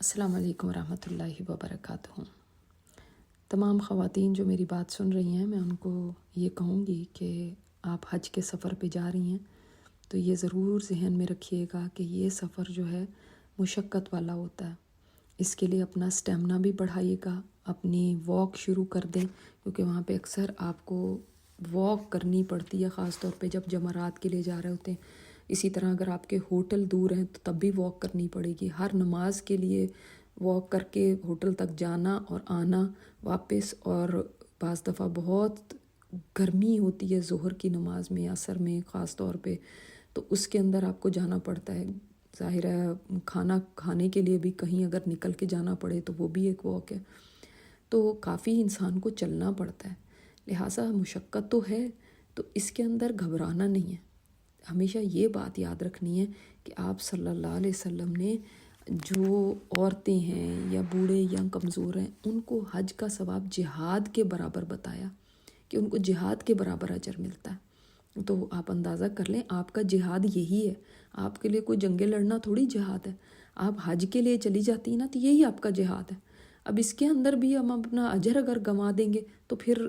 السلام علیکم ورحمۃ اللہ وبرکاتہ۔ تمام خواتین جو میری بات سن رہی ہیں، میں ان کو یہ کہوں گی کہ آپ حج کے سفر پہ جا رہی ہیں تو یہ ضرور ذہن میں رکھیے گا کہ یہ سفر جو ہے مشقت والا ہوتا ہے۔ اس کے لیے اپنا اسٹیمنا بھی بڑھائیے گا، اپنی واک شروع کر دیں، کیونکہ وہاں پہ اکثر آپ کو واک کرنی پڑتی ہے، خاص طور پہ جب جمرات کے لیے جا رہے ہوتے ہیں۔ اسی طرح اگر آپ کے ہوٹل دور ہیں تو تب بھی واک کرنی پڑے گی۔ ہر نماز کے لیے واک کر کے ہوٹل تک جانا اور آنا واپس، اور بعض دفعہ بہت گرمی ہوتی ہے ظہر کی نماز میں، عصر میں خاص طور پہ، تو اس کے اندر آپ کو جانا پڑتا ہے۔ ظاہر ہے کھانا کھانے کے لیے بھی کہیں اگر نکل کے جانا پڑے تو وہ بھی ایک واک ہے، تو کافی انسان کو چلنا پڑتا ہے، لہٰذا مشقت تو ہے، تو اس کے اندر گھبرانا نہیں ہے۔ ہمیشہ یہ بات یاد رکھنی ہے کہ آپ صلی اللہ علیہ وسلم نے جو عورتیں ہیں یا بوڑھے یا کمزور ہیں ان کو حج کا ثواب جہاد کے برابر بتایا، کہ ان کو جہاد کے برابر اجر ملتا ہے۔ تو آپ اندازہ کر لیں آپ کا جہاد یہی ہے، آپ کے لیے کوئی جنگیں لڑنا تھوڑی جہاد ہے۔ آپ حج کے لیے چلی جاتی ہیں نا، تو یہی آپ کا جہاد ہے۔ اب اس کے اندر بھی ہم اپنا اجر اگر گنوا دیں گے تو پھر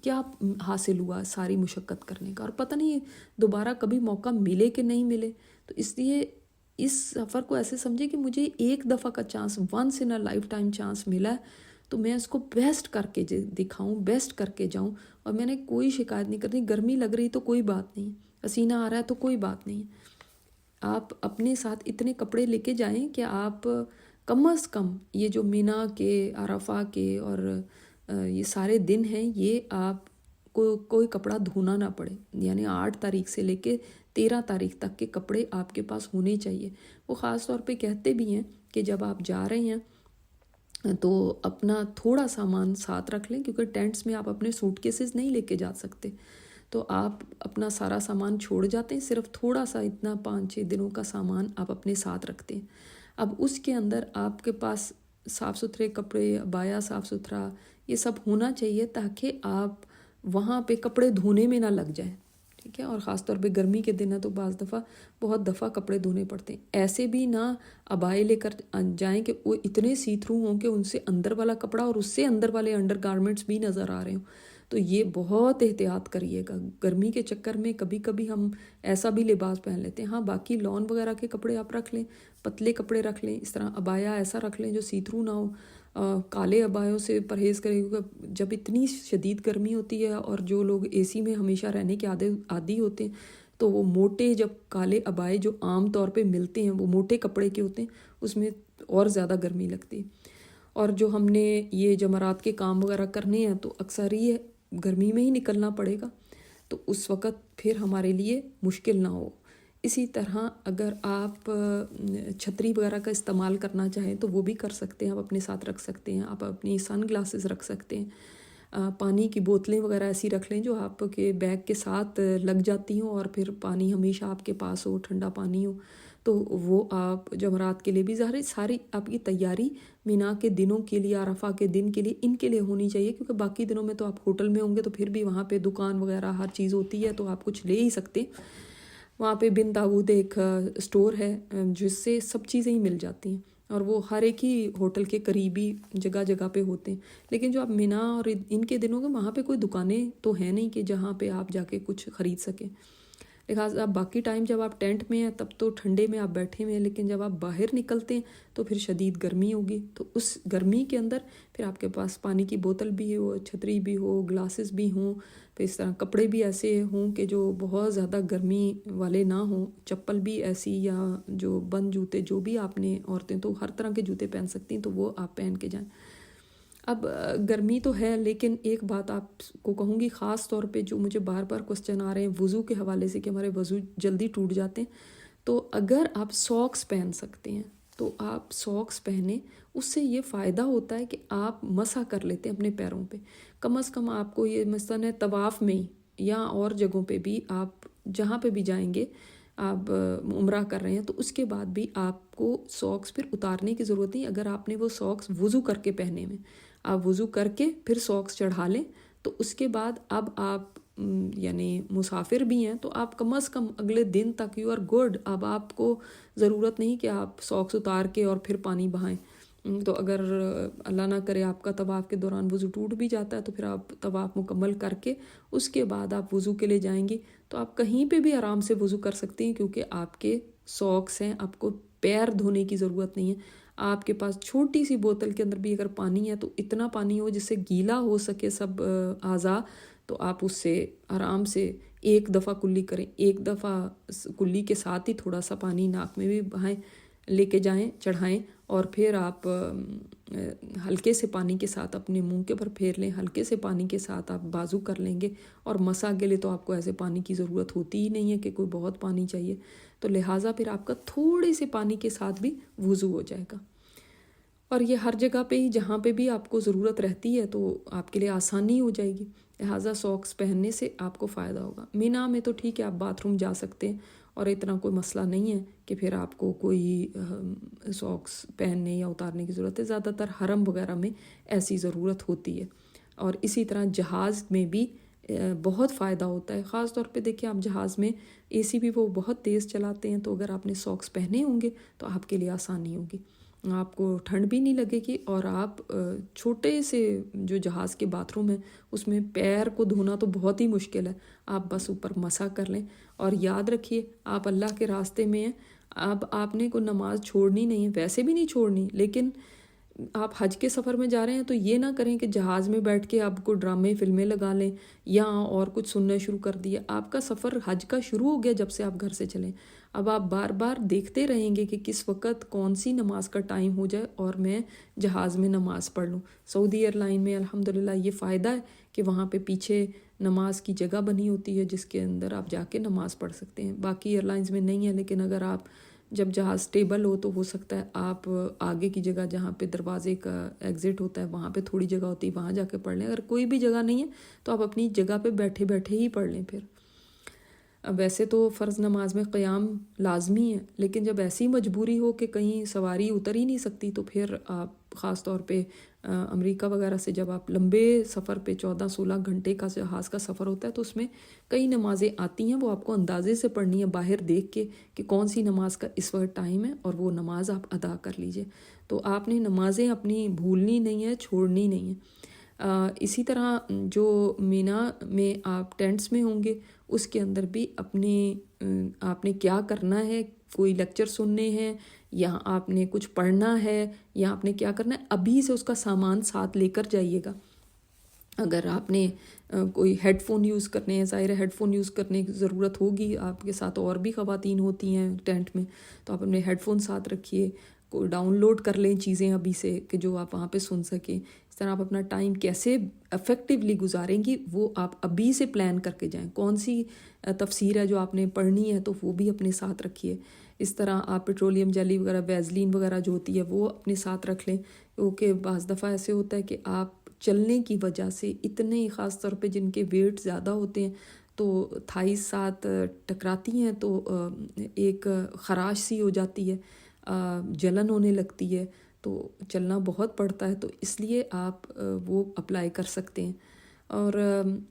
کیا حاصل ہوا ساری مشقت کرنے کا، اور پتہ نہیں دوبارہ کبھی موقع ملے کہ نہیں ملے۔ تو اس لیے اس سفر کو ایسے سمجھے کہ مجھے ایک دفعہ کا chance, once in a lifetime chance ملا ہے، تو میں اس کو بیسٹ کر کے دکھاؤں، بیسٹ کر کے جاؤں، اور میں نے کوئی شکایت نہیں کرنی۔ گرمی لگ رہی تو کوئی بات نہیں، پسینہ آ رہا ہے تو کوئی بات نہیں۔ آپ اپنے ساتھ اتنے کپڑے لے کے جائیں کہ آپ کم از کم یہ جو مینا کے، عرفہ کے اور یہ سارے دن ہیں، یہ آپ کو کوئی کپڑا دھونا نہ پڑے، یعنی 8 تاریخ سے لے کے 13 تاریخ تک کے کپڑے آپ کے پاس ہونے چاہیے۔ وہ خاص طور پہ کہتے بھی ہیں کہ جب آپ جا رہے ہیں تو اپنا تھوڑا سامان ساتھ رکھ لیں، کیونکہ ٹینٹس میں آپ اپنے سوٹ کیسز نہیں لے کے جا سکتے، تو آپ اپنا سارا سامان چھوڑ جاتے ہیں، صرف تھوڑا سا اتنا 5-6 دنوں کا سامان آپ اپنے ساتھ رکھتے ہیں۔ اب اس کے اندر آپ کے پاس صاف ستھرے کپڑے، عبایا صاف ستھرا، یہ سب ہونا چاہیے تاکہ آپ وہاں پہ کپڑے دھونے میں نہ لگ جائیں، ٹھیک ہے۔ اور خاص طور پہ گرمی کے دن ہے تو بعض دفعہ بہت دفعہ کپڑے دھونے پڑتے ہیں۔ ایسے بھی نہ عبائے لے کر جائیں کہ وہ اتنے سی تھرو ہوں کہ ان سے اندر والا کپڑا اور اس سے اندر والے انڈر گارمنٹس بھی نظر آ رہے ہوں، تو یہ بہت احتیاط کریے گا۔ گرمی کے چکر میں کبھی کبھی ہم ایسا بھی لباس پہن لیتے ہیں۔ ہاں باقی لون وغیرہ کے کپڑے آپ رکھ لیں، پتلے کپڑے رکھ لیں، اس طرح عبایا ایسا رکھ لیں جو سی تھرو نہ ہو۔ کالے عبایوں سے پرہیز کریں، کیونکہ جب اتنی شدید گرمی ہوتی ہے اور جو لوگ اے سی میں ہمیشہ رہنے کے عادی ہوتے ہیں تو وہ موٹے جب کالے عبائے جو عام طور پہ ملتے ہیں وہ موٹے کپڑے کے ہوتے ہیں، اس میں اور زیادہ گرمی لگتی ہے۔ اور جو ہم نے یہ جمرات کے کام وغیرہ کرنے ہیں تو اکثر یہ گرمی میں ہی نکلنا پڑے گا، تو اس وقت پھر ہمارے لیے مشکل نہ ہو۔ اسی طرح اگر آپ چھتری وغیرہ کا استعمال کرنا چاہیں تو وہ بھی کر سکتے ہیں، آپ اپنے ساتھ رکھ سکتے ہیں، آپ اپنی سن گلاسز رکھ سکتے ہیں۔ پانی کی بوتلیں وغیرہ ایسی رکھ لیں جو آپ کے بیگ کے ساتھ لگ جاتی ہوں، اور پھر پانی ہمیشہ آپ کے پاس ہو، ٹھنڈا پانی ہو، تو وہ آپ جمرات کے لیے بھی ظاہر ساری آپ کی تیاری مینا کے دنوں کے لیے، عرفہ کے دن کے لیے، ان کے لیے ہونی چاہیے، کیونکہ باقی دنوں میں تو آپ ہوٹل میں ہوں گے تو پھر بھی وہاں پہ دکان وغیرہ ہر چیز ہوتی ہے تو آپ کچھ لے ہی سکتے۔ وہاں پہ بن داود ایک اسٹور ہے جس سے سب چیزیں ہی مل جاتی ہیں، اور وہ ہر ایک ہی ہوٹل کے قریبی جگہ جگہ پہ ہوتے ہیں۔ لیکن جو آپ مینا اور ان کے دنوں کے وہاں پہ کوئی دکانیں تو ہیں نہیں کہ جہاں پہ آپ جا کے کچھ خرید سکیں، لہٰذا باقی ٹائم جب آپ ٹینٹ میں ہیں تب تو ٹھنڈے میں آپ بیٹھے ہوئے ہیں، لیکن جب آپ باہر نکلتے ہیں تو پھر شدید گرمی ہوگی، تو اس گرمی کے اندر پھر آپ کے پاس پانی کی بوتل بھی ہو، چھتری بھی ہو، گلاسز بھی ہوں، پھر اس طرح کپڑے بھی ایسے ہوں کہ جو بہت زیادہ گرمی والے نہ ہوں، چپل بھی ایسی یا جو بند جوتے، جو بھی آپ نے، عورتیں تو ہر طرح کے جوتے پہن سکتی ہیں تو وہ آپ پہن کے جائیں۔ اب گرمی تو ہے، لیکن ایک بات آپ کو کہوں گی، خاص طور پہ جو مجھے بار بار کوسچن آ رہے ہیں وضو کے حوالے سے کہ ہمارے وضو جلدی ٹوٹ جاتے ہیں، تو اگر آپ ساکس پہن سکتے ہیں تو آپ ساکس پہنیں، اس سے یہ فائدہ ہوتا ہے کہ آپ مسح کر لیتے ہیں اپنے پیروں پہ، کم از کم آپ کو یہ مثلاً ہے طواف میں ہی یا اور جگہوں پہ بھی، آپ جہاں پہ بھی جائیں گے، آپ عمرہ کر رہے ہیں تو اس کے بعد بھی آپ کو ساکس پھر اتارنے کی ضرورت نہیں، اگر آپ نے وہ ساکس وضو کر کے پہنے میں، آپ وضو کر کے پھر ساکس چڑھا لیں، تو اس کے بعد اب آپ یعنی مسافر بھی ہیں تو آپ کم از کم اگلے دن تک یو آر گڈ۔ اب آپ کو ضرورت نہیں کہ آپ ساکس اتار کے اور پھر پانی بہائیں، تو اگر اللہ نہ کرے آپ کا طواف کے دوران وضو ٹوٹ بھی جاتا ہے تو پھر آپ طواف مکمل کر کے اس کے بعد آپ وضو کے لیے جائیں گی تو آپ کہیں پہ بھی آرام سے وضو کر سکتی ہیں، کیونکہ آپ کے ساکس ہیں، آپ کو پیر دھونے کی ضرورت نہیں ہے. آپ کے پاس چھوٹی سی بوتل کے اندر بھی اگر پانی ہے تو اتنا پانی ہو جس سے گیلا ہو سکے سب اعضاء، تو آپ اس سے آرام سے ایک دفعہ کلی کریں. ایک دفعہ کلی کے ساتھ ہی تھوڑا سا پانی ناک میں بھی بہائیں، لے کے جائیں، چڑھائیں، اور پھر آپ ہلکے سے پانی کے ساتھ اپنے منہ کے پر پھیر لیں. ہلکے سے پانی کے ساتھ آپ بازو کر لیں گے، اور مسا کے لیے تو آپ کو ایسے پانی کی ضرورت ہوتی ہی نہیں ہے کہ کوئی بہت پانی چاہیے، تو لہٰذا پھر آپ کا تھوڑے سے پانی کے ساتھ بھی وضو ہو جائے گا. اور یہ ہر جگہ پہ ہی جہاں پہ بھی آپ کو ضرورت رہتی ہے تو آپ کے لیے آسانی ہو جائے گی. لہٰذا ساکس پہننے سے آپ کو فائدہ ہوگا. مینا میں تو ٹھیک ہے آپ باتھ روم جا سکتے ہیں اور اتنا کوئی مسئلہ نہیں ہے کہ پھر آپ کو کوئی ساکس پہننے یا اتارنے کی ضرورت ہے. زیادہ تر حرم وغیرہ میں ایسی ضرورت ہوتی ہے. اور اسی طرح جہاز میں بھی بہت فائدہ ہوتا ہے. خاص طور پہ دیکھیں آپ جہاز میں اے سی بھی وہ بہت تیز چلاتے ہیں، تو اگر آپ نے ساکس پہنے ہوں گے تو آپ کے لیے آسانی ہوگی، آپ کو ٹھنڈ بھی نہیں لگے گی. اور آپ چھوٹے سے جو جہاز کے باتھ روم ہے اس میں پیر کو دھونا تو بہت ہی مشکل ہے، آپ بس اوپر مسا کر لیں. اور یاد رکھیے آپ اللہ کے راستے میں ہیں، اب آپ نے کوئی نماز چھوڑنی نہیں ہے، ویسے بھی نہیں چھوڑنی، لیکن آپ حج کے سفر میں جا رہے ہیں تو یہ نہ کریں کہ جہاز میں بیٹھ کے آپ کو ڈرامے فلمیں لگا لیں یا اور کچھ سننا شروع کر دیا. آپ کا سفر حج کا شروع ہو گیا جب سے آپ گھر سے چلیں. اب آپ بار بار دیکھتے رہیں گے کہ کس وقت کون سی نماز کا ٹائم ہو جائے اور میں جہاز میں نماز پڑھ لوں. سعودی ایئر لائن میں الحمدللہ یہ فائدہ ہے کہ وہاں پہ پیچھے نماز کی جگہ بنی ہوتی ہے جس کے اندر آپ جا کے نماز پڑھ سکتے ہیں. باقی ایئر لائنز میں نہیں ہے، لیکن اگر آپ جب جہاز اسٹیبل ہو تو ہو سکتا ہے آپ آگے کی جگہ جہاں پہ دروازے کا ایگزٹ ہوتا ہے وہاں پہ تھوڑی جگہ ہوتی ہے، وہاں جا کے پڑھ لیں. اگر کوئی بھی جگہ نہیں ہے تو آپ اپنی جگہ پہ بیٹھے بیٹھے ہی پڑھ لیں. پھر ویسے تو فرض نماز میں قیام لازمی ہے، لیکن جب ایسی مجبوری ہو کہ کہیں سواری اتر ہی نہیں سکتی تو پھر آپ خاص طور پہ امریکہ وغیرہ سے جب آپ لمبے سفر پہ 14-16 گھنٹے کا جہاز کا سفر ہوتا ہے تو اس میں کئی نمازیں آتی ہیں، وہ آپ کو اندازے سے پڑھنی ہے باہر دیکھ کے کہ کون سی نماز کا اس وقت ٹائم ہے اور وہ نماز آپ ادا کر لیجئے. تو آپ نے نمازیں اپنی بھولنی نہیں ہے، چھوڑنی نہیں ہے. اسی طرح جو مینا میں آپ ٹینٹس میں ہوں گے اس کے اندر بھی آپ نے کیا کرنا ہے، کوئی لیکچر سننے ہیں یا آپ نے کچھ پڑھنا ہے یا آپ نے کیا کرنا ہے، ابھی سے اس کا سامان ساتھ لے کر جائیے گا. اگر آپ نے کوئی ہیڈ فون یوز کرنے ہیں، ظاہر ہے ہیڈ فون یوز کرنے کی ضرورت ہوگی، آپ کے ساتھ اور بھی خواتین ہوتی ہیں ٹینٹ میں تو آپ اپنے ہیڈ فون ساتھ رکھیے. کو ڈاؤن لوڈ کر لیں چیزیں ابھی سے کہ جو آپ وہاں پہ سن سکیں. اس طرح آپ اپنا ٹائم کیسے افیکٹولی گزاریں گی وہ آپ ابھی سے پلان کر کے جائیں. کون سی تفسیر ہے جو آپ نے پڑھنی ہے تو وہ بھی اپنے ساتھ رکھیے. اس طرح آپ پیٹرولیم جیلی وغیرہ، ویزلین وغیرہ جو ہوتی ہے وہ اپنے ساتھ رکھ لیں، کیونکہ بعض دفعہ ایسے ہوتا ہے کہ آپ چلنے کی وجہ سے اتنے، خاص طور پہ جن کے ویٹ زیادہ ہوتے ہیں تو تھائیز ساتھ ٹکراتی ہیں تو ایک خراش سی ہو جاتی ہے، جلن ہونے لگتی ہے، تو چلنا بہت پڑتا ہے. تو اس لیے آپ وہ اپلائی کر سکتے ہیں. اور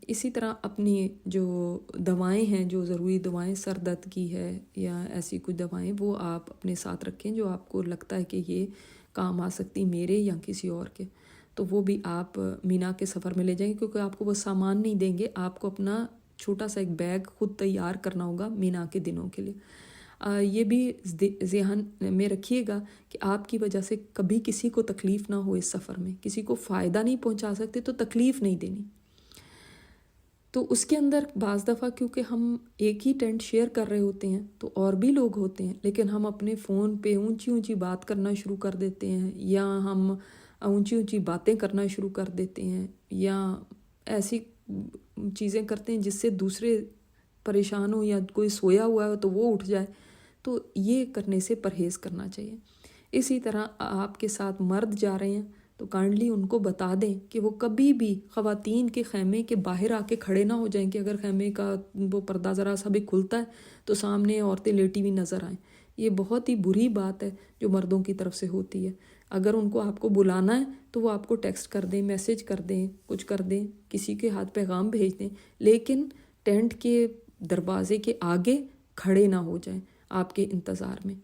اسی طرح اپنی جو دوائیں ہیں، جو ضروری دوائیں سر درد کی ہے یا ایسی کوئی دوائیں، وہ آپ اپنے ساتھ رکھیں جو آپ کو لگتا ہے کہ یہ کام آ سکتی میرے یا کسی اور کے، تو وہ بھی آپ مینا کے سفر میں لے جائیں گے، کیونکہ آپ کو وہ سامان نہیں دیں گے، آپ کو اپنا چھوٹا سا ایک بیگ خود تیار کرنا ہوگا مینا کے دنوں کے لیے. یہ بھی ذہن میں رکھیے گا کہ آپ کی وجہ سے کبھی کسی کو تکلیف نہ ہو. اس سفر میں کسی کو فائدہ نہیں پہنچا سکتے تو تکلیف نہیں دینی. تو اس کے اندر بعض دفعہ کیونکہ ہم ایک ہی ٹینٹ شیئر کر رہے ہوتے ہیں تو اور بھی لوگ ہوتے ہیں، لیکن ہم اپنے فون پہ اونچی اونچی بات کرنا شروع کر دیتے ہیں یا ہم اونچی اونچی باتیں کرنا شروع کر دیتے ہیں یا ایسی چیزیں کرتے ہیں جس سے دوسرے پریشان ہو یا کوئی سویا ہوا ہے تو وہ اٹھ جائے. تو یہ کرنے سے پرہیز کرنا چاہیے. اسی طرح آپ کے ساتھ مرد جا رہے ہیں تو کائنڈلی ان کو بتا دیں کہ وہ کبھی بھی خواتین کے خیمے کے باہر آ کے کھڑے نہ ہو جائیں کہ اگر خیمے کا وہ پردہ ذرا سا بھی کھلتا ہے تو سامنے عورتیں لیٹی ہوئی نظر آئیں. یہ بہت ہی بری بات ہے جو مردوں کی طرف سے ہوتی ہے. اگر ان کو آپ کو بلانا ہے تو وہ آپ کو ٹیکسٹ کر دیں، میسج کر دیں، کچھ کر دیں، کسی کے ہاتھ پیغام بھیج دیں، لیکن ٹینٹ کے دروازے کے آگے کھڑے نہ ہو جائیں آپ کے انتظار میں.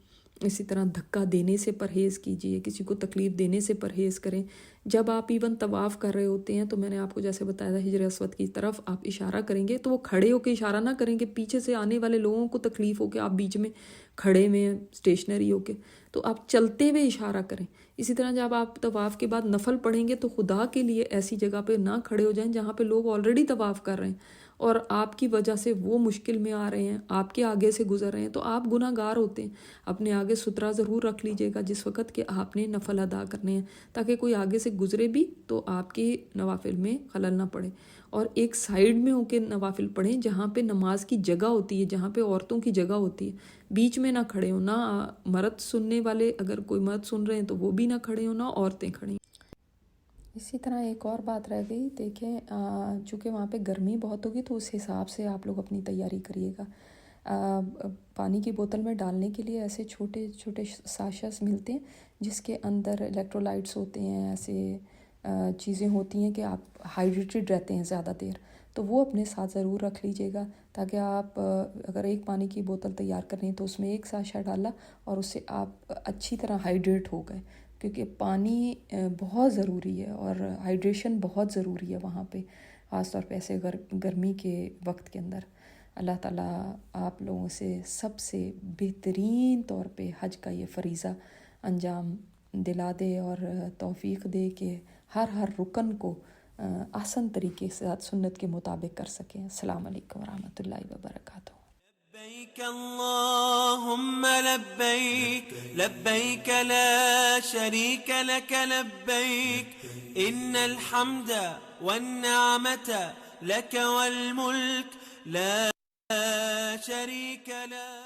اسی طرح دھکا دینے سے پرہیز کیجیے، کسی کو تکلیف دینے سے پرہیز کریں۔ جب آپ ایون طواف کر رہے ہوتے ہیں تو میں نے آپ کو جیسے بتایا تھا حجر اسود کی طرف آپ اشارہ کریں گے تو وہ کھڑے ہو کے اشارہ نہ کریں کہ پیچھے سے آنے والے لوگوں کو تکلیف ہو کے آپ بیچ میں کھڑے میں اسٹیشنری ہو کے، تو آپ چلتے ہوئے اشارہ کریں۔ اسی طرح جب آپ طواف کے بعد نفل پڑھیں گے تو خدا کے لیے ایسی جگہ پہ نہ کھڑے ہو جائیں جہاں پہ لوگ آلریڈی طواف کر رہے ہیں اور آپ کی وجہ سے وہ مشکل میں آ رہے ہیں، آپ کے آگے سے گزر رہے ہیں، تو آپ گناہ گار ہوتے ہیں۔ اپنے آگے سترہ ضرور رکھ لیجئے گا جس وقت کہ آپ نے نفل ادا کرنے ہیں، تاکہ کوئی آگے سے گزرے بھی تو آپ کے نوافل میں خلل نہ پڑے۔ اور ایک سائیڈ میں ہو کے نوافل پڑھیں جہاں پہ نماز کی جگہ ہوتی ہے، جہاں پہ عورتوں کی جگہ ہوتی ہے، بیچ میں نہ کھڑے ہوں، نہ مرد سننے والے، اگر کوئی مرد سن رہے ہیں تو وہ بھی نہ کھڑے ہوں، نہ عورتیں کھڑی۔ اسی طرح ایک اور بات رہ گئی، دیکھیں چونکہ وہاں پہ گرمی بہت ہوگی تو اس حساب سے آپ لوگ اپنی تیاری کریے گا۔ پانی کی بوتل میں ڈالنے کے لیے ایسے چھوٹے چھوٹے ساشس ملتے ہیں جس کے اندر الیکٹرولائٹس ہوتے ہیں، ایسے چیزیں ہوتی ہیں کہ آپ ہائیڈریٹڈ رہتے ہیں زیادہ دیر، تو وہ اپنے ساتھ ضرور رکھ لیجئے گا تاکہ آپ اگر ایک پانی کی بوتل تیار کر رہے ہیں تو اس میں ایک ساشا ڈالا اور اس سے آپ اچھی طرح ہائیڈریٹ ہو گئے، کیونکہ پانی بہت ضروری ہے اور ہائیڈریشن بہت ضروری ہے وہاں پہ، خاص طور پہ ایسے گرمی کے وقت کے اندر۔ اللہ تعالیٰ آپ لوگوں سے سب سے بہترین طور پہ حج کا یہ فریضہ انجام دلا دے اور توفیق دے کہ ہر رکن کو آسان طریقے سے سنت کے مطابق کر سکیں۔ السلام علیکم ورحمۃ اللہ وبرکاتہ۔ لبيك اللهم لبيك لبيك لا شريك لك لبيك إن الحمد والنعمة لك والملك لا شريك لك